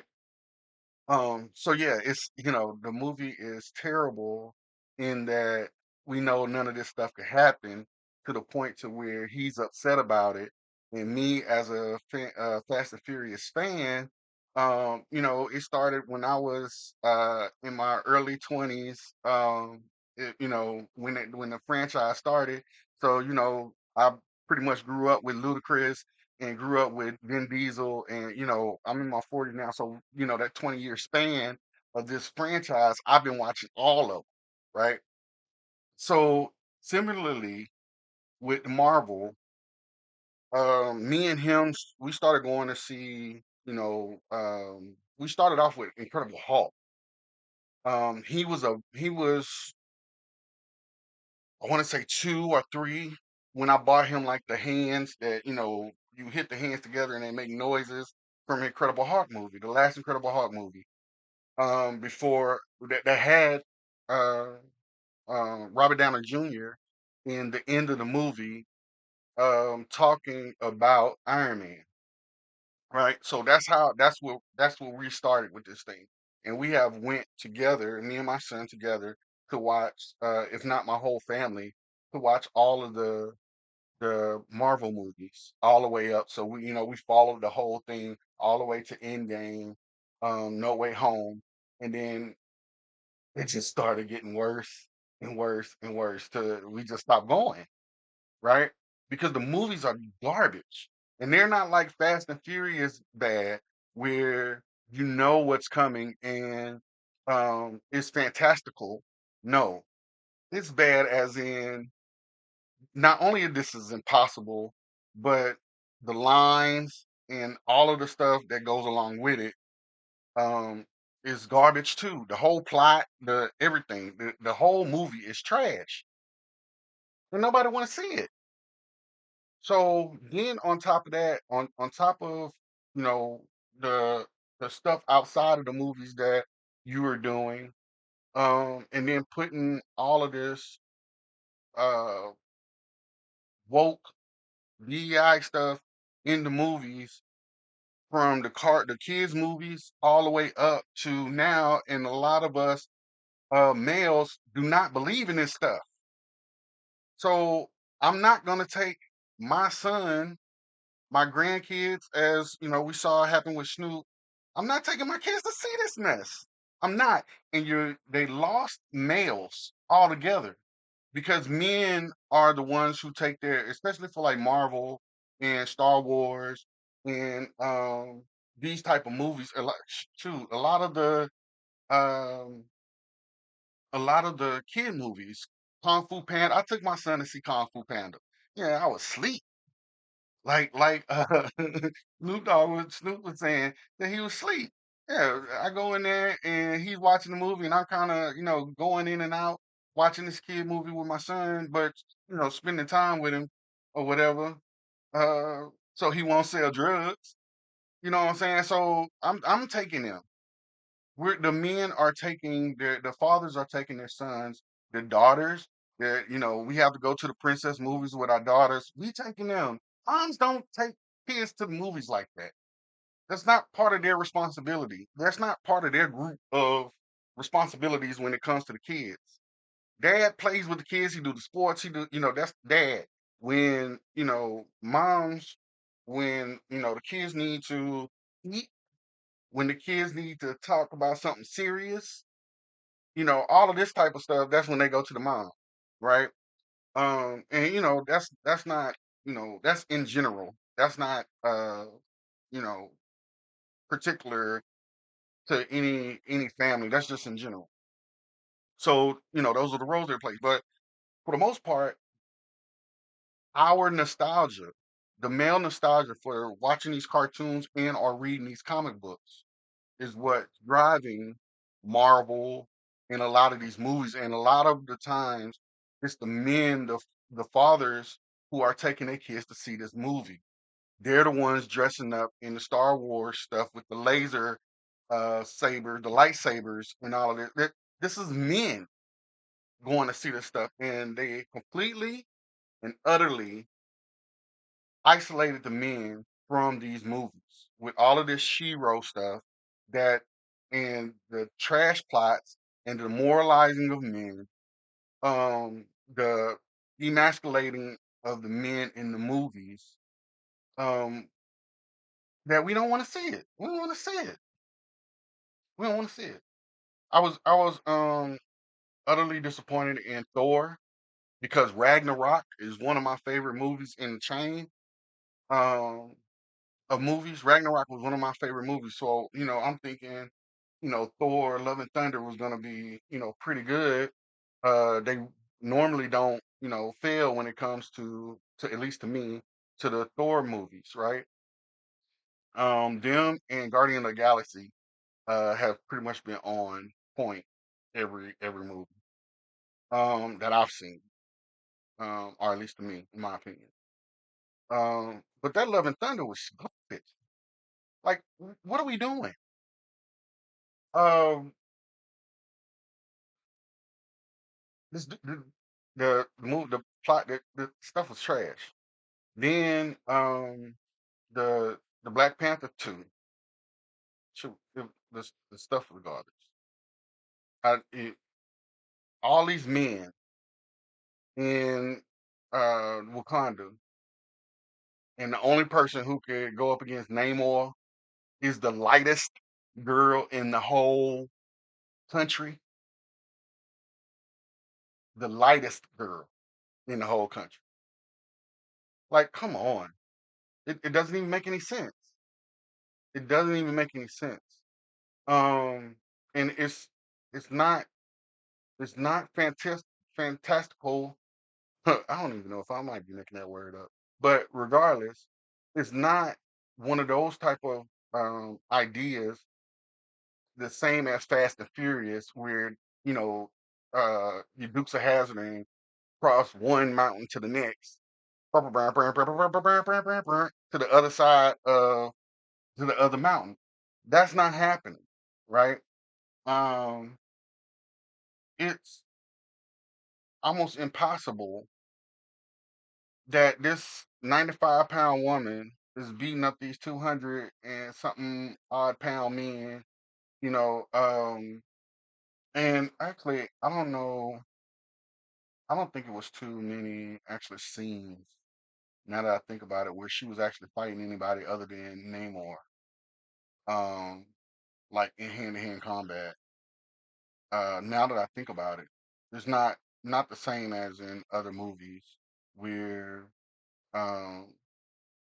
So yeah, the movie is terrible in that we know none of this stuff could happen to the point to where he's upset about it. And me as a Fast and Furious fan, It started when I was in my early 20s. When the franchise started. So, I pretty much grew up with Ludacris and grew up with Vin Diesel, and I'm in my 40s now. So, that 20-year span of this franchise, I've been watching all of them, right? So, similarly with Marvel, me and him, we started going to see, we started off with Incredible Hulk. He was, I want to say 2 or 3 when I bought him like the hands that, you hit the hands together and they make noises from Incredible Hulk movie, the last Incredible Hulk movie. Before that had uh, Robert Downey Jr. in the end of the movie, talking about Iron Man. Right. So that's what we started with this thing. And we have went together, me and my son together, to watch, if not my whole family, to watch all of the Marvel movies all the way up. So we followed the whole thing all the way to Endgame, No Way Home, and then it just started getting worse and worse and worse till we just stopped going, right? Because the movies are garbage. And they're not like Fast and Furious bad, where you know what's coming and it's fantastical. No, it's bad as in not only this is impossible, but the lines and all of the stuff that goes along with it um is garbage too. The whole plot, the everything, the whole movie is trash. And nobody wanna see it. So then on top of that, on top of you know the the stuff outside of the movies that you were doing, and then putting all of this uh woke DEI stuff in the movies, from the kids movies all the way up to now, and a lot of us males do not believe in this stuff. So I'm not gonna take my son, my grandkids, as we saw happen with Snoop. I'm not taking my kids to see this mess. I'm not. And they lost males altogether, because men are the ones who take their, especially for like Marvel and Star Wars and these type of movies. Shoot, um a lot of the kid movies, Kung Fu Panda. I took my son to see Kung Fu Panda. Yeah, I was asleep. Snoop was saying that he was asleep. Yeah, I go in there and he's watching the movie, and I'm kind of going in and out watching this kid movie with my son, but spending time with him or whatever. Uh, so he won't sell drugs. You know what I'm saying? So I'm taking them. The men are taking the fathers are taking their sons, the daughters. We have to go to the princess movies with our daughters. We taking them. Moms don't take kids to the movies like that. That's not part of their responsibility. That's not part of their group of responsibilities when it comes to the kids. Dad plays with the kids. He do the sports. He do. That's dad. When moms, when the kids need to eat, when the kids need to talk about something serious, all of this type of stuff, that's when they go to the mom, right? And that's not, that's in general. That's not you know, particular to any family. That's just in general. So, those are the roles they play. But for the most part, our nostalgia, the male nostalgia for watching these cartoons and or reading these comic books, is what's driving Marvel in a lot of these movies. And a lot of the times, it's the men, the fathers, who are taking their kids to see this movie. They're the ones dressing up in the Star Wars stuff with the laser saber, the lightsabers, and all of this. This is men going to see this stuff, and they completely and utterly isolated the men from these movies with all of this shiro stuff, that and the trash plots and the moralizing of men, the emasculating of the men in the movies, um, that we don't want to see it. We don't want to see it. We don't want to see it. I was utterly disappointed in Thor because Ragnarok is one of my favorite movies in the chain um of movies. Ragnarok was one of my favorite movies. So, I'm thinking, Thor Love and Thunder was gonna be, pretty good. They normally don't, fail when it comes to at least to me, to the Thor movies, right? Them and Guardian of the Galaxy have pretty much been on point every movie that I've seen, or at least to me, in my opinion. But that Love and Thunder was garbage. Like, what are we doing? Um, this the plot, the stuff was trash. Then the Black Panther 2, the stuff was garbage. All these men in Wakanda, and the only person who could go up against Namor is the lightest girl in the whole country. The lightest girl in the whole country. Like, come on. It doesn't even make any sense. It doesn't even make any sense. Um, and it's not fantastical. I don't even know if I might be making that word up. But regardless, it's not one of those type of ideas the same as Fast and Furious, where you know your Dukes of Hazzard cross one mountain to the next, to the other side of to the other mountain. That's not happening, right? Um, it's almost impossible that this 95-pound woman is beating up these 200 and something odd pound men, you know. And actually, I don't know. I don't think it was too many actually scenes. Now that I think about it, where she was actually fighting anybody other than Namor, um, like in hand-to-hand combat. Now that I think about it, it's not the same as in other movies where um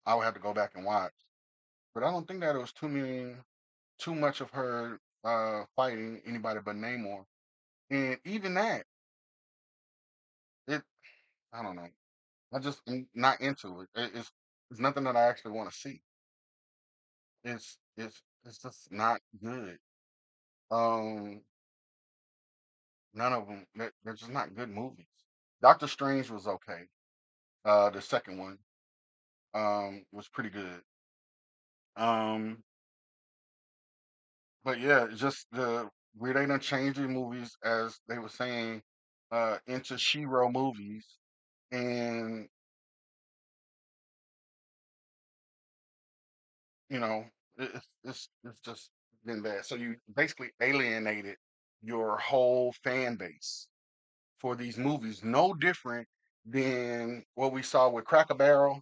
I would have to go back and watch. But I don't think that it was too much of her fighting anybody but Namor. And even that, it I don't know. I just am not into it. It's nothing that I actually want to see. It's just not good. Um, None of them. They're just not good movies. Doctor Strange was okay. The second one was pretty good. Um, but yeah, it's just the where they done changed the movies, as they were saying, into Shiro movies, and you know, it's just been bad. So you basically alienated your whole fan base for these movies. No different than what we saw with Cracker Barrel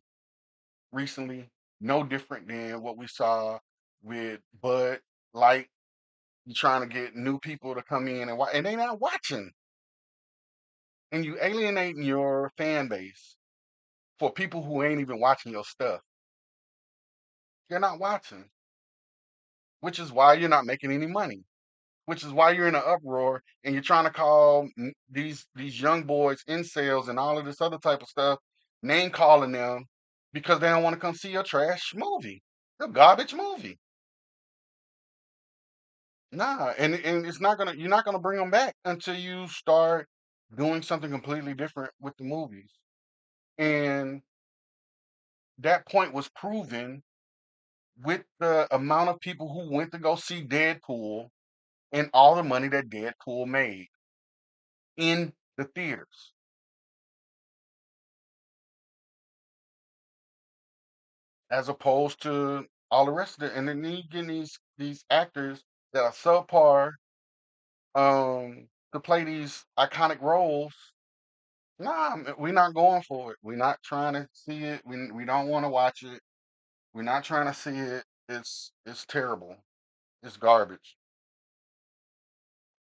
recently. No different than what we saw with Bud Light. You trying to get new people to come in and watch, and they not watching, and you alienating your fan base for people who ain't even watching your stuff. They're not watching, which is why you're not making any money. Which is why you're in an uproar and you're trying to call these young boys incels and all of this other type of stuff, name calling them because they don't want to come see your trash movie, your garbage movie. Nah, and you're not gonna bring them back until you start doing something completely different with the movies. And that point was proven with the amount of people who went to go see Deadpool and all the money that Deadpool made in the theaters, as opposed to all the rest of it. And then you get these actors that are subpar to play these iconic roles. Nah, we're not going for it. We're not trying to see it. We don't want to watch it. We're not trying to see it. It's terrible. It's garbage.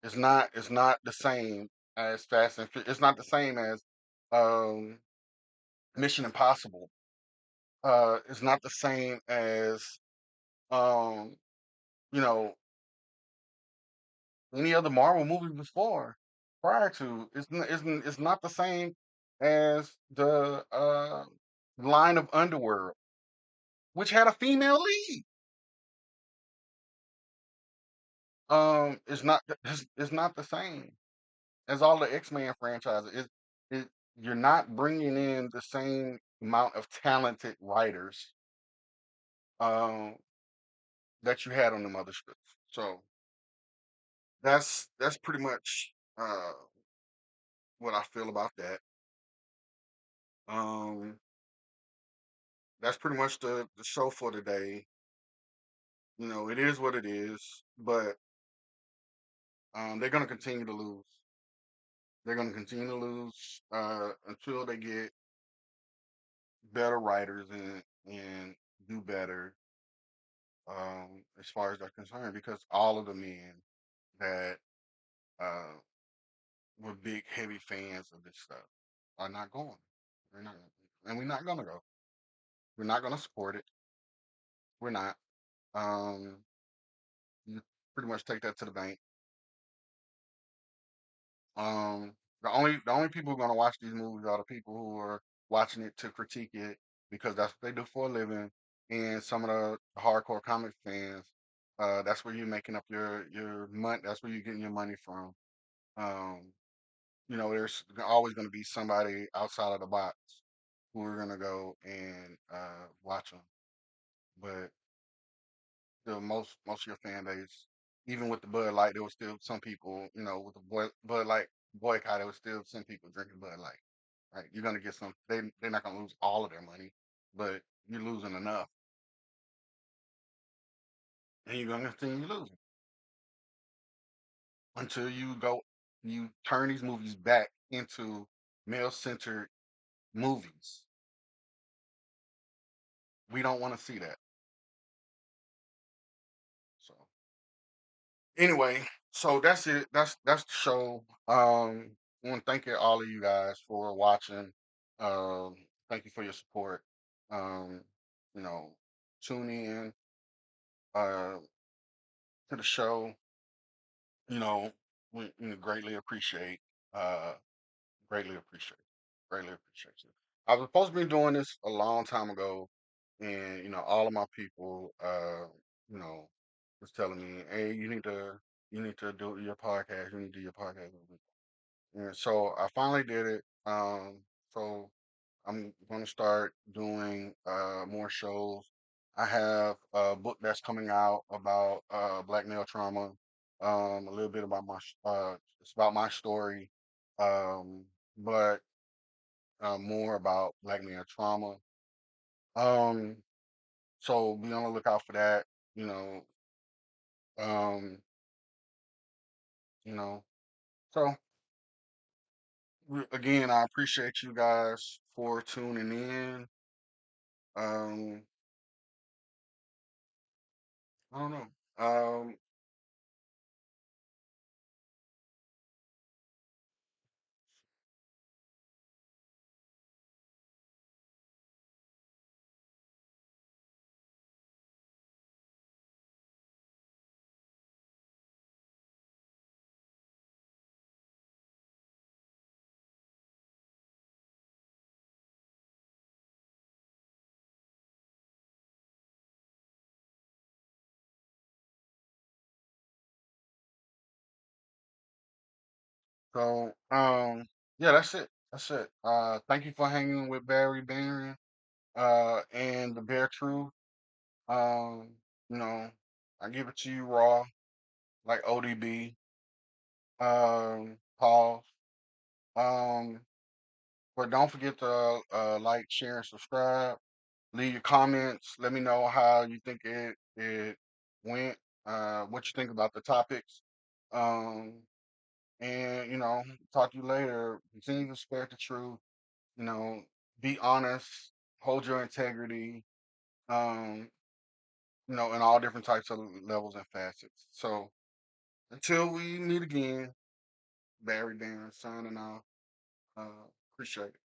It's not the same as Fast and It's not the same as um, Mission Impossible. It's not the same as um, you know any other Marvel movie before prior to. It's not the same as the line of Underworld, which had a female lead. It's not the same as all the X-Men franchises. It you're not bringing in the same amount of talented writers um that you had on them other scripts. So that's pretty much what I feel about that. Um that's pretty much the show for today. It is what it is, but they're gonna continue to lose. They're gonna continue to lose until they get better writers and do better as far as they're concerned, because all of the men that uh, were big, heavy fans of this stuff are not going. We're not, and we're not gonna go. We're not gonna support it. We're not. Um, you pretty much take that to the bank. Um, the only people who are gonna watch these movies are the people who are watching it to critique it because that's what they do for a living, and some of the hardcore comic fans. That's where you're making up your money. That's where you're getting your money from. Um, there's always going to be somebody outside of the box who are going to go and watch them. But the most of your fan base, even with the Bud Light, there was still some people, with the Bud Light boycott, there was still some people drinking Bud Light. Right? You're going to get some. They're not going to lose all of their money, but you're losing enough, and you're going to continue losing until you turn these movies back into male-centered movies. We don't want to see that. So anyway, so that's it. That's the show. I want to thank all of you guys for watching. Um, Thank you for your support. Um, you know, Tune in uh to the show. You know, we greatly appreciate uh greatly appreciate greatly appreciate you. I was supposed to be doing this a long time ago, and all of my people you know was telling me, hey, you need to do your podcast. You need to do your podcast. And so I finally did it. So I'm going to start doing more shows. I have a book that's coming out about black male trauma. A little bit about it's about my story, but more about black male trauma. Um, so be on the lookout for that. You know, um, you know. So again, I appreciate you guys for tuning in. Um, I don't know. Yeah, that's it. That's it. Thank you for hanging with Barry Barron, and the Bear Crew. Um, you know, I give it to you raw, like ODB. Pause. Um, but don't forget to like, share, and subscribe. Leave your comments. Let me know how you think it went. What you think about the topics. Um, and talk to you later. Continue to spread the truth. You know, be honest. Hold your integrity. Um, in all different types of levels and facets. So Until we meet again, Barry Barron signing off. Appreciate it.